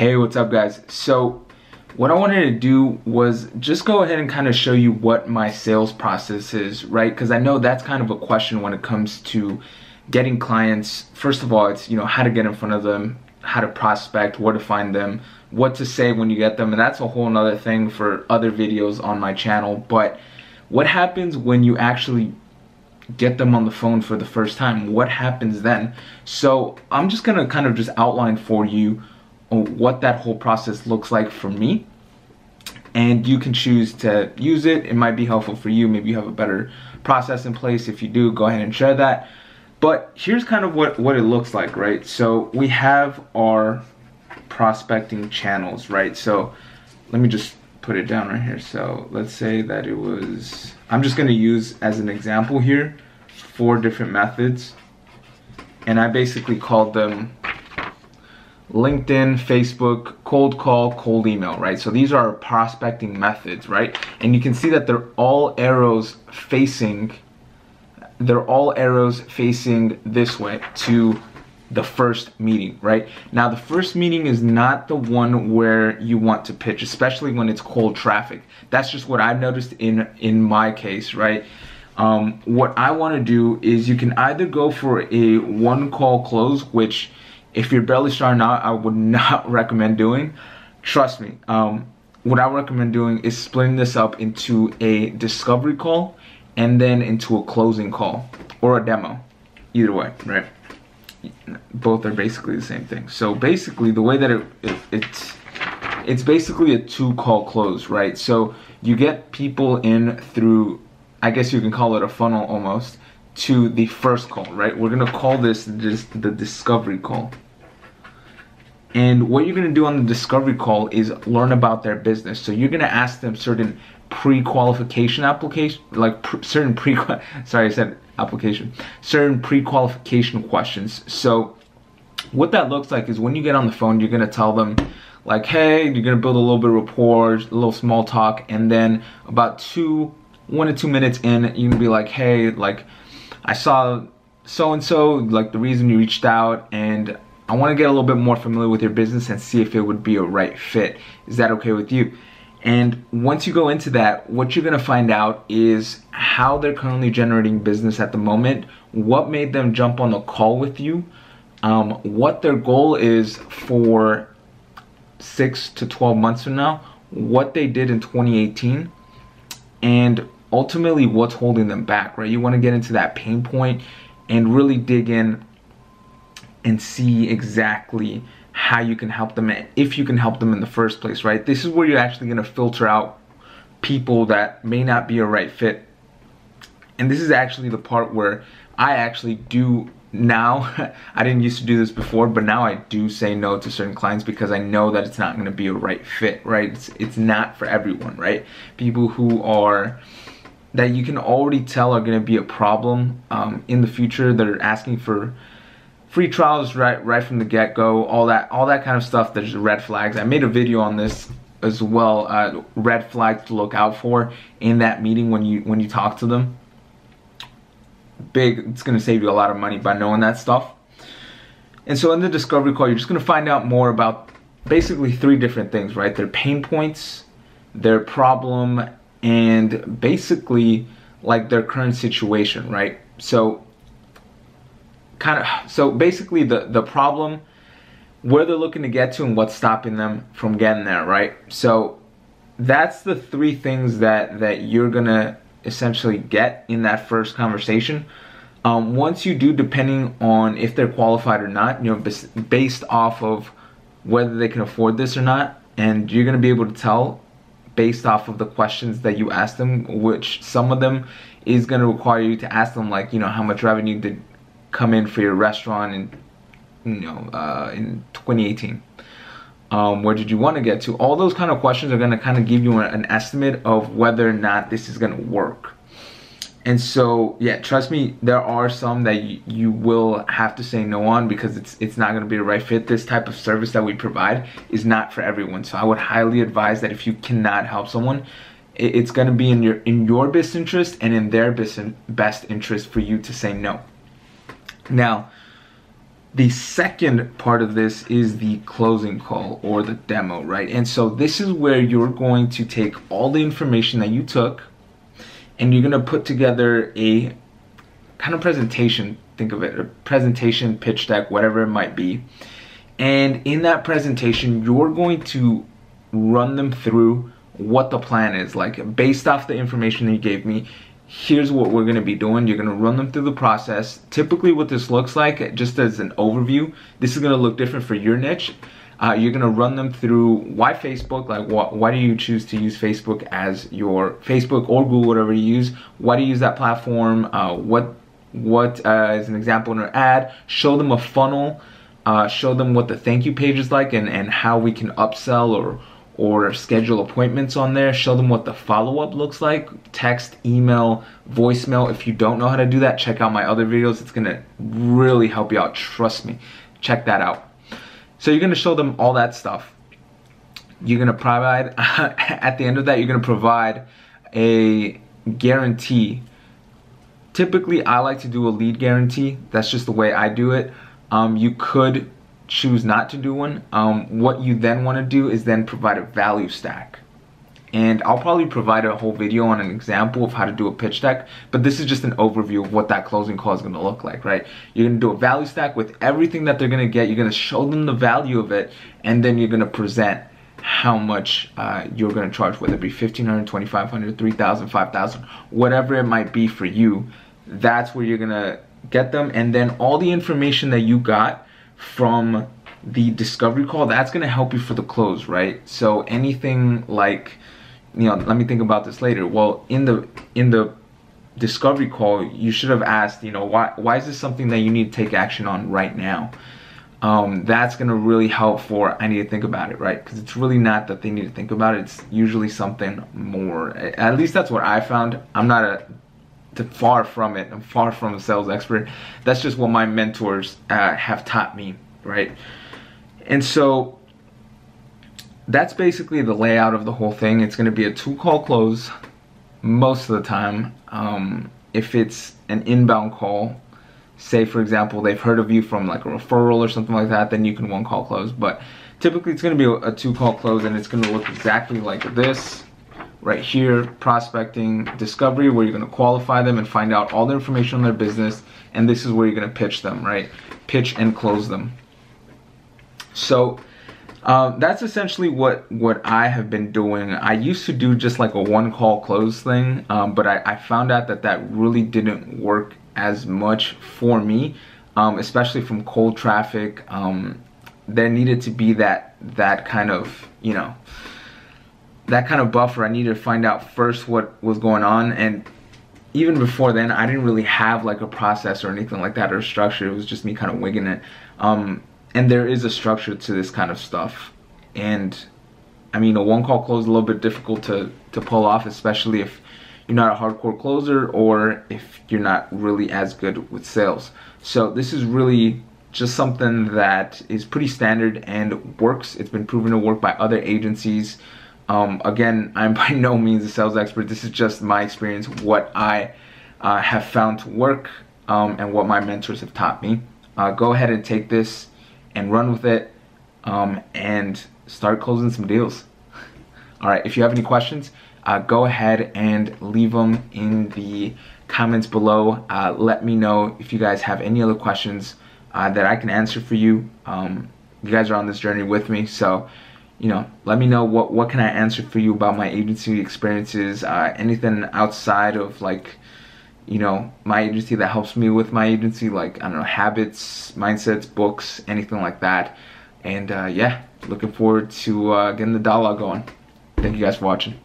Hey, what's up guys? So what I wanted to do was just go ahead and kind of show you what my sales process is, right? Because I know that's kind of a question when it comes to getting clients. First of all, it's, how to get in front of them, how to prospect, where to find them, what to say when you get them, and that's a whole nother thing for other videos on my channel. But what happens when you actually get them on the phone for the first time? What happens then? So I'm just gonna kind of just outline for you what that whole process looks like for me, and you can choose to use it. It might be helpful for you. Maybe you have a better process in place. If you do, go ahead and share that. But here's kind of what it looks like, right? So we have our prospecting channels, right? So let me just put it down right here. So let's say that it was, I'm just gonna use as an example here 4 different methods, and I basically called them LinkedIn, Facebook, cold call, cold email, right? So these are our prospecting methods, right? And you can see that they're all arrows facing this way to the first meeting, right? Now the first meeting is not the one where you want to pitch, especially when it's cold traffic. That's just what I've noticed in my case, right? What I want to do is you can either go for a 1 call close, which if you're barely starting out, I would not recommend doing. Trust me. What I recommend doing is splitting this up into a discovery call and then into a closing call or a demo. Either way, right? Both are basically the same thing. So basically the way that it's basically a 2 call close, right? So you get people in through, I guess you can call it a funnel almost, to the first call, right? We're gonna call this just the discovery call. And what you're gonna do on the discovery call is learn about their business. So you're gonna ask them certain pre-qualification application, like certain pre-qualification questions. So what that looks like is when you get on the phone, you're gonna tell them like, hey, you're gonna build a little bit of rapport, a little small talk, and then about 1 to 2 minutes in, you can be like, hey, like, I saw so-and-so, like the reason you reached out, and I want to get a little bit more familiar with your business and see if it would be a right fit. Is that okay with you? And once you go into that, what you're going to find out is how they're currently generating business at the moment, what made them jump on the call with you, what their goal is for 6 to 12 months from now, what they did in 2018, and ultimately what's holding them back, right? You want to get into that pain point and really dig in and see exactly how you can help them, if you can help them in the first place, right? This is where you're actually going to filter out people that may not be a right fit. And this is actually the part where I actually do now, I didn't used to do this before, but now I do say no to certain clients because I know that it's not going to be a right fit, right? It's not for everyone, right? People who are, that you can already tell are going to be a problem in the future, that are asking for free trials right from the get-go, all that kind of stuff. There's red flags. I made a video on this as well, red flags to look out for in that meeting when you talk to them. It's going to save you a lot of money by knowing that stuff. And so in the discovery call, you're just going to find out more about basically 3 different things, right? Their pain points, their problem, and basically like their current situation, right? So basically the problem, where they're looking to get to, and what's stopping them from getting there, right? So that's the 3 things that you're gonna essentially get in that first conversation. Once you do, depending on if they're qualified or not, based off of whether they can afford this or not, and you're gonna be able to tell based off of the questions that you ask them, which some of them is going to require you to ask them, like, how much revenue did come in for your restaurant in 2018, where did you want to get to? All those kind of questions are going to kind of give you an estimate of whether or not this is going to work. And so, yeah, trust me, there are some that you will have to say no on because it's not going to be the right fit. This type of service that we provide is not for everyone. So I would highly advise that if you cannot help someone, it's going to be in your best interest and in their best interest for you to say no. Now, The second part of this is the closing call or the demo, right? And so this is where you're going to take all the information that you took and you're going to put together a kind of presentation. Think of it, a presentation, pitch deck, whatever it might be. And in that presentation, you're going to run them through what the plan is. Like, based off the information that you gave me, here's what we're going to be doing. You're going to run them through the process. Typically what this looks like, just as an overview, this is going to look different for your niche. You're going to run them through why Facebook, like why do you choose to use Facebook as your Facebook or Google, whatever you use. Why do you use that platform? What is an example in an ad? Show them a funnel. Show them what the thank you page is like and how we can upsell or schedule appointments on there. Show them what the follow-up looks like, text, email, voicemail. If you don't know how to do that, check out my other videos. It's gonna really help you out, trust me. Check that out. So you're gonna show them all that stuff. You're gonna provide, at the end of that, you're gonna provide a guarantee. Typically, I like to do a lead guarantee. That's just the way I do it. You could choose not to do one. What you then want to do is then provide a value stack. And I'll probably provide a whole video on an example of how to do a pitch deck, but this is just an overview of what that closing call is going to look like, right? You're going to do a value stack with everything that they're going to get. You're going to show them the value of it, and then you're going to present how much you're going to charge, whether it be $1,500, $2,500, $3,000, $5,000, whatever it might be for you. That's where you're going to get them, and then all the information that you got from the discovery call, that's going to help you for the close, right? So anything like, you know, let me think about this later. Well, in the discovery call, you should have asked, you know, why is this something that you need to take action on right now? That's going to really help for, I need to think about it, right? Because it's really not that they need to think about it. It's usually something more. At least that's what I found. I'm not far from it. I'm far from a sales expert. That's just what my mentors have taught me, right? And so that's basically the layout of the whole thing. It's going to be a 2-call close most of the time. If it's an inbound call, say for example they've heard of you from like a referral or something like that, then you can 1-call close. But typically it's going to be a 2-call close, and it's going to look exactly like this. Right here, prospecting, discovery, where you're going to qualify them and find out all the information on their business, and this is where you're going to pitch them, right? Pitch and close them. So that's essentially what I have been doing. I used to do just like a 1-call close thing, but I found out that really didn't work as much for me, especially from cold traffic. There needed to be that kind of, you know, that kind of buffer. I needed to find out first what was going on, and even before then I didn't really have like a process or anything like that or a structure. It was just me kind of winging it. And there is a structure to this kind of stuff, and I mean a 1-call close is a little bit difficult to pull off, especially if you're not a hardcore closer or if you're not really as good with sales. So this is really just something that is pretty standard and works. It's been proven to work by other agencies. Again, I'm by no means a sales expert. This is just my experience, what I have found to work, and what my mentors have taught me. Go ahead and take this and run with it, and start closing some deals. All right, if you have any questions, go ahead and leave them in the comments below. Let me know if you guys have any other questions that I can answer for you. You guys are on this journey with me, so you know, let me know what can I answer for you about my agency experiences, anything outside of like, you know, my agency that helps me with my agency, like, I don't know, habits, mindsets, books, anything like that. And yeah, looking forward to getting the dialogue going. Thank you guys for watching.